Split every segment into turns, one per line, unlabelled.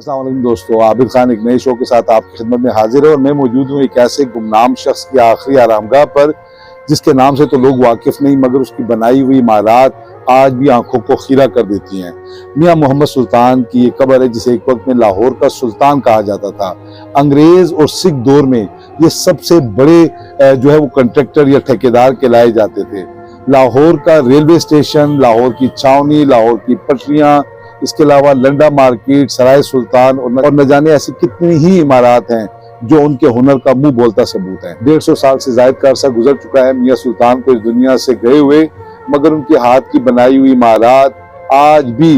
अस्सलाम वालेकुम दोस्तों, आबिद खान एक नए शो के साथ आपकी खिदमत में हाजिर है और मैं मौजूद हूँ एक ऐसे गुमनाम शख्स की आखिरी आरामगाह पर जिसके नाम से तो लोग वाकिफ नहीं, मगर उसकी बनाई हुई इमारत आज भी आंखों को खीरा कर देती हैं। मियां मोहम्मद सुल्तान की ये कब्र है जिसे एक वक्त में लाहौर का सुल्तान कहा जाता था। अंग्रेज और सिख दौर में ये सबसे बड़े जो है वो कंट्रैक्टर या ठेकेदार कहलाए जाते थे। लाहौर का रेलवे स्टेशन, लाहौर की छावनी, लाहौर की पटरियां, इसके अलावा लंडा मार्केट, सराय सुल्तान और न जाने ऐसी कितनी ही इमारत हैं जो उनके हुनर का मुंह बोलता सबूत है। 150 साल से ज्यादा का अरसा गुजर चुका है मियां सुल्तान को इस दुनिया से गए हुए, मगर उनके हाथ की बनाई हुई इमारत आज भी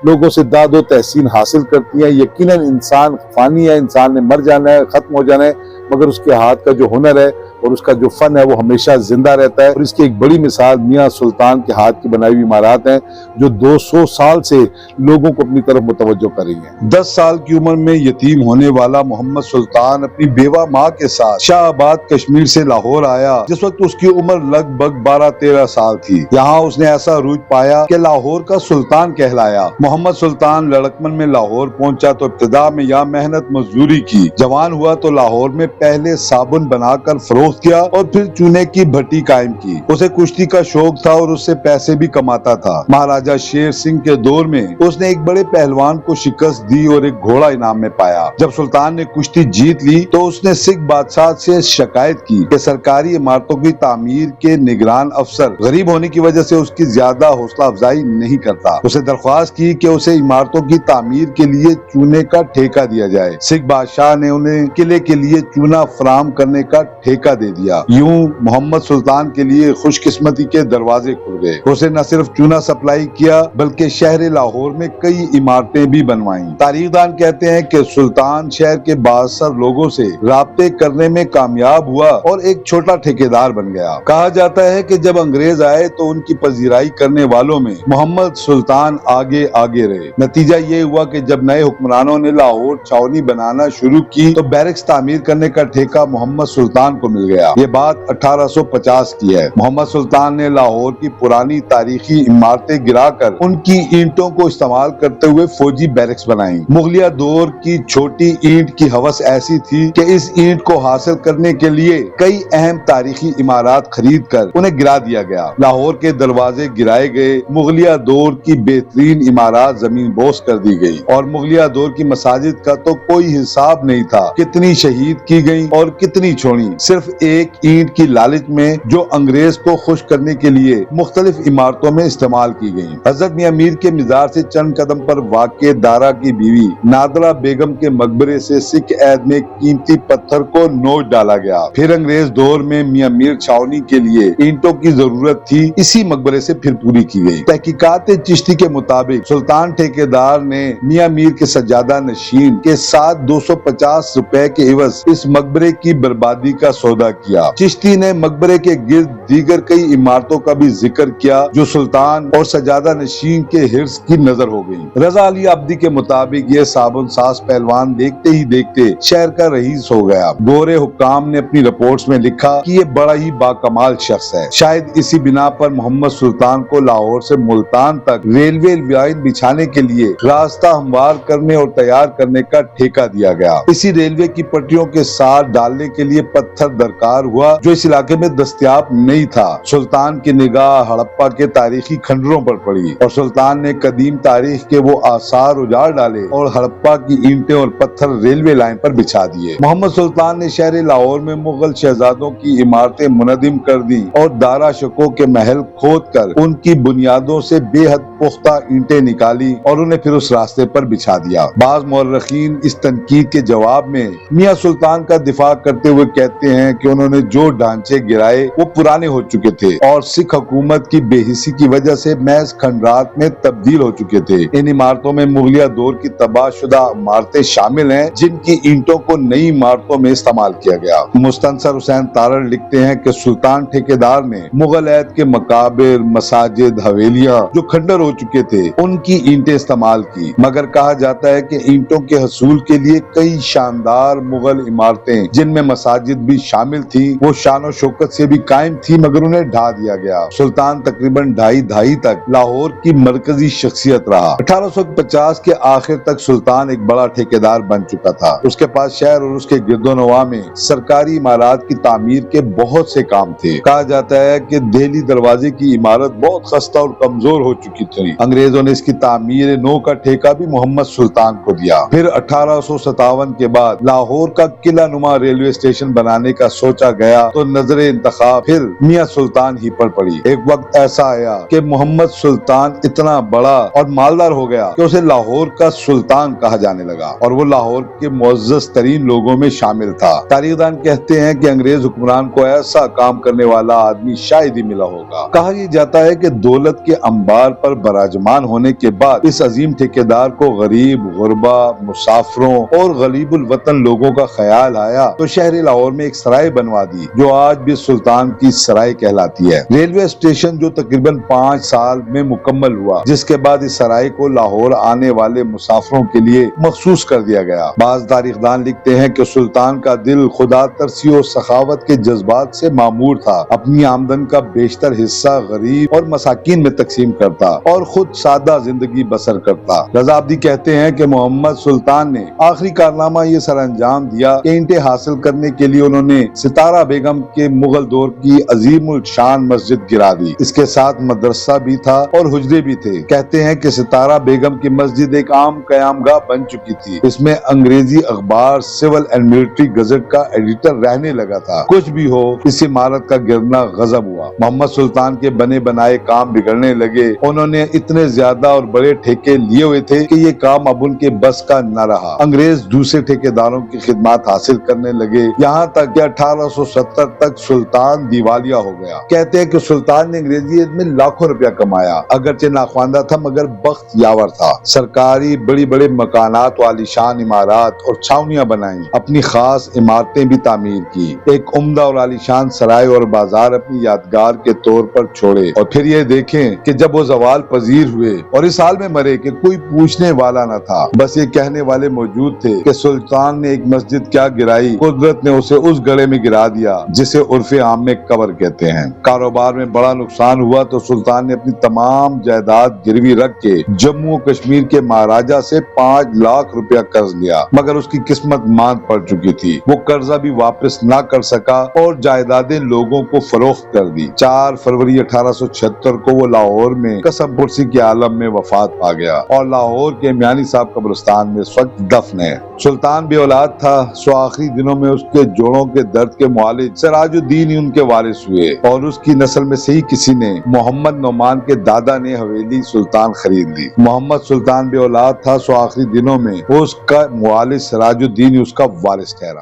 लोगों से दाद और तहसीन हासिल करती है। यकीनन इंसान फानी है, इंसान ने मर जाना है, खत्म हो जाना है, मगर उसके हाथ का जो हुनर है और उसका जो फन है वो हमेशा जिंदा रहता है। और इसकी एक बड़ी मिसाल मियां सुल्तान के हाथ की बनाई हुई इमारत है जो 200 साल से लोगों को अपनी तरफ मुतवज्जो कर रही है। 10 साल की उम्र में यतीम होने वाला मोहम्मद सुल्तान अपनी बेवा माँ के साथ शाहबाद कश्मीर से लाहौर आया जिस वक्त उसकी उम्र लगभग 12-13 साल थी। यहाँ उसने ऐसा रूज पाया कि लाहौर का सुल्तान कहलाया। मोहम्मद सुल्तान लड़कपन में लाहौर पहुंचा तो इब्तिदा में यहाँ मेहनत मजदूरी की। जवान हुआ तो लाहौर में पहले साबुन बनाकर फरोख्त किया और फिर चूने की भट्टी कायम की। उसे कुश्ती का शौक था और उससे पैसे भी कमाता था। महाराजा शेर सिंह के दौर में उसने एक बड़े पहलवान को शिकस्त दी और एक घोड़ा इनाम में पाया। जब सुल्तान ने कुश्ती जीत ली तो उसने सिख बादशाह से शिकायत की कि सरकारी इमारतों की तामीर के निगरान अफसर गरीब होने की वजह से उसकी ज्यादा हौसला अफजाई नहीं करता। उसे दरख्वास्त की कि उसे इमारतों की तामीर के लिए चूने का ठेका दिया जाए। सिख बादशाह ने उन्हें किले के लिए चूना फराहम करने का ठेका दे दिया। यूं मोहम्मद सुल्तान के लिए खुशकिस्मती के दरवाजे खुल गए। उसे न सिर्फ चूना सप्लाई किया बल्कि शहर लाहौर में कई इमारतें भी बनवाई। तारीखदान कहते हैं कि सुल्तान शहर के बासर लोगों से राब्ते करने में कामयाब हुआ और एक छोटा ठेकेदार बन गया। कहा जाता है कि जब अंग्रेज आए तो उनकी पजीराई करने वालों में मोहम्मद सुल्तान आगे आगे रहे। नतीजा ये हुआ कि जब नए हुक्मरानों ने लाहौर छावनी बनाना शुरू की तो बैरक्स तामीर करने का ठेका मोहम्मद सुल्तान को मिल गया। ये बात 1850 की है। मोहम्मद सुल्तान ने लाहौर की पुरानी तारीखी इमारतें गिराकर उनकी ईंटों को इस्तेमाल करते हुए फौजी बैरक्स बनाई। मुगलिया दौर की छोटी ईंट की हवस ऐसी थी कि इस ईंट को हासिल करने के लिए कई अहम तारीखी इमारत खरीद कर उन्हें गिरा दिया गया। लाहौर के दरवाजे गिराए गए, मुगलिया दौर की बेहतरीन इमारत जमीन बोस कर दी गई और मुगलिया दौर की मसाजिद का तो कोई हिसाब नहीं था। कितनी शहीद की गई और कितनी छोड़ी, सिर्फ एक ईंट की लालच में जो अंग्रेज को खुश करने के लिए मुख्तलिफ इमारतों में इस्तेमाल की गई। हजरत मियां मीर के मजार से चंद कदम पर वाक़े दारा की बीवी नादरा बेगम के मकबरे से सिख ऐद में कीमती पत्थर को नोच डाला गया। फिर अंग्रेज दौर में मियां मीर छावनी के लिए ईंटों की जरूरत थी, इसी मकबरे से फिर पूरी की गई। तहकीकात चिश्ती के मुताबिक सुल्तान ठेकेदार ने मियां मीर के सज्जादा नशीन के साथ 250 रुपए के एवज इस मकबरे की बर्बादी का सौदा किया। चिश्ती ने मकबरे के गिर्द दीगर कई इमारतों का भी जिक्र किया जो सुल्तान और सज्जादा नशीन के हिर्स की नजर हो गई। रजा अली अब्दी के मुताबिक ये साबुन सास पहलवान देखते ही देखते शहर का रईस हो गया। गोरे हुक्काम ने अपनी रिपोर्ट्स में लिखा कि ये बड़ा ही बाकमाल शख्स है। शायद इसी बिना पर मोहम्मद सुल्तान को लाहौर से मुल्तान तक रेलवे लाइन बिछाने के लिए रास्ता हमवार करने और तैयार करने का ठेका दिया गया। इसी रेलवे की पटरियों के साथ डालने के लिए पत्थर दरकार हुआ जो इस इलाके में दस्तयाब नहीं था। सुल्तान की निगाह हड़प्पा के तारीखी खंडरों पर पड़ी और सुल्तान ने कदीम तारीख के वो आसार उजाड़ डाले और हड़प्पा की ईंटें और पत्थर रेलवे लाइन पर बिछा दिए। मोहम्मद सुल्तान ने शहर लाहौर में मुगल शहजादों की इमारतें मुनदिम कर दी और दारा शको के महल खोद कर उनकी बुनियादों से बेहद पुख्ता ईंटें निकाली और उन्हें फिर उस रास्ते पर बिछा दिया। बाज मौर्रखीन इस तनकीद के जवाब में मियां सुल्तान का दिफा करते हुए कहते हैं कि उन्होंने जो ढांचे गिराए वो पुराने हो चुके थे और सिख हुकूमत की बेहिसी की वजह से महज खंडरात में तब्दील हो चुके थे। इन इमारतों में मुगलिया दौर की तबाहशुदा इमारतें शामिल हैं जिनकी ईंटों को नई इमारतों में इस्तेमाल किया गया। मुस्तनसर हुसैन तारड़ लिखते हैं कि सुल्तान ठेकेदार ने मुगल ऐद के मकाबिर, मसाजिद, हवेलियां जो खंडर हो चुके थे उनकी ईंटें इस्तेमाल की, मगर कहा जाता है कि ईंटों के हसूल के लिए कई शानदार मुगल इमारतें जिनमें मसाजिद भी शामिल شامل تھی وہ شان و شوکت سے بھی قائم تھی مگر انہیں ڈھا دیا گیا۔ سلطان تقریباً ڈھائی تک لاہور کی مرکزی شخصیت رہا۔ 1850 کے آخر تک سلطان ایک بڑا ٹھیکیدار بن چکا تھا۔ اس کے پاس شہر اور اس کے گرد و نواح میں سرکاری عمارات کی تعمیر کے بہت سے کام تھے۔ کہا جاتا ہے کہ دہلی دروازے کی عمارت بہت خستہ اور کمزور ہو چکی تھی۔ انگریزوں نے اس کی تعمیر نو کا ٹھیکہ بھی محمد سلطان کو دیا۔ پھر 1857 کے بعد لاہور کا قلعہ نما ریلوے اسٹیشن بنانے کا سوچا گیا تو نظر انتخاب پھر میاں سلطان ہی پر پڑی۔ ایک وقت ایسا آیا کہ محمد سلطان اتنا بڑا اور مالدار ہو گیا کہ اسے لاہور کا سلطان کہا جانے لگا اور وہ لاہور کے معزز ترین لوگوں میں شامل تھا۔ تاریخ دان کہتے ہیں کہ انگریز حکمران کو ایسا کام کرنے والا آدمی شاید ہی ملا ہوگا۔ کہا یہ جاتا ہے کہ دولت کے انبار پر براجمان ہونے کے بعد اس عظیم ٹھیکیدار کو غریب، غربا، مسافروں اور غریب الوطن لوگوں کا خیال آیا تو شہر لاہور میں ایک سرائے بنوا دی جو آج بھی سلطان کی سرائے کہلاتی ہے۔ ریلوے اسٹیشن جو تقریباً 5 سال میں مکمل ہوا جس کے بعد اس سرائے کو لاہور آنے والے مسافروں کے لیے مخصوص کر دیا گیا۔ بعض تاریخ دان لکھتے ہیں کہ سلطان کا دل خدا ترسی اور سخاوت کے جذبات سے معمور تھا۔ اپنی آمدن کا بیشتر حصہ غریب اور مساکین میں تقسیم کرتا اور خود سادہ زندگی بسر کرتا۔ رضا عابدی کہتے ہیں کہ محمد سلطان نے آخری کارنامہ یہ سر انجام دیا کہ اینٹیں حاصل کرنے کے لیے انہوں نے ستارہ بیگم کے مغل دور کی عظیم الشان مسجد گرا دی۔ اس کے ساتھ مدرسہ بھی تھا اور حجرے بھی تھے۔ کہتے ہیں کہ ستارہ بیگم کی مسجد ایک عام قیام گاہ بن چکی تھی۔ اس میں انگریزی اخبار سول اینڈ ملٹری گزٹ کا ایڈیٹر رہنے لگا تھا۔ کچھ بھی ہو اس عمارت کا گرنا غضب ہوا۔ محمد سلطان کے بنے بنائے کام بگڑنے لگے۔ انہوں نے اتنے زیادہ اور بڑے ٹھیکے لیے ہوئے تھے کہ یہ کام اب ان کے بس کا نہ رہا۔ انگریز دوسرے ٹھیکیداروں کی خدمات حاصل کرنے لگے یہاں تک کہ 1870 تک سلطان دیوالیہ ہو گیا۔ کہتے ہیں کہ سلطان نے انگریزی میں لاکھوں روپیہ کمایا، اگرچہ ناخواندہ تھا مگر بخت یاور تھا۔ سرکاری بڑی بڑے مکانات و عالیشان عمارات اور چھاونیاں بنائیں، اپنی خاص عمارتیں بھی تعمیر کی، ایک عمدہ اور عالیشان سرائے اور بازار اپنی یادگار کے طور پر چھوڑے، اور پھر یہ دیکھیں کہ جب وہ زوال پذیر ہوئے اور اس حال میں مرے کہ کوئی پوچھنے والا نہ تھا، بس یہ کہنے والے موجود تھے کہ سلطان نے ایک مسجد کیا گرائی، قدرت نے اسے اس گڑھے میں گرا دیا جسے عرف عام میں قبر کہتے ہیں۔ کاروبار میں بڑا نقصان ہوا تو سلطان نے اپنی تمام جائیداد گروی رکھ کے جموں کشمیر کے مہاراجا سے 5 لاکھ روپیہ قرض لیا مگر اس کی قسمت ماند پڑ چکی تھی۔ وہ قرضہ بھی واپس نہ کر سکا اور جائیدادیں لوگوں کو فروخت کر دی۔ 4 فروری 1876 کو وہ لاہور میں قسم پرسی کے عالم میں وفات پا گیا اور لاہور کے میانی صاحب قبرستان میں اس وقت دفن ہے۔ سلطان بے اولاد تھا سو آخری دنوں میں اس کے جوڑوں کے درد کے معالج سراج الدین ہی ان کے وارث ہوئے اور اس کی نسل میں سے ہی کسی نے محمد نعمان کے دادا نے حویلی سلطان خرید لی۔ محمد سلطان بے اولاد تھا سو آخری دنوں میں اس کا معالج سراج الدین ہی اس کا وارث ٹھہرا۔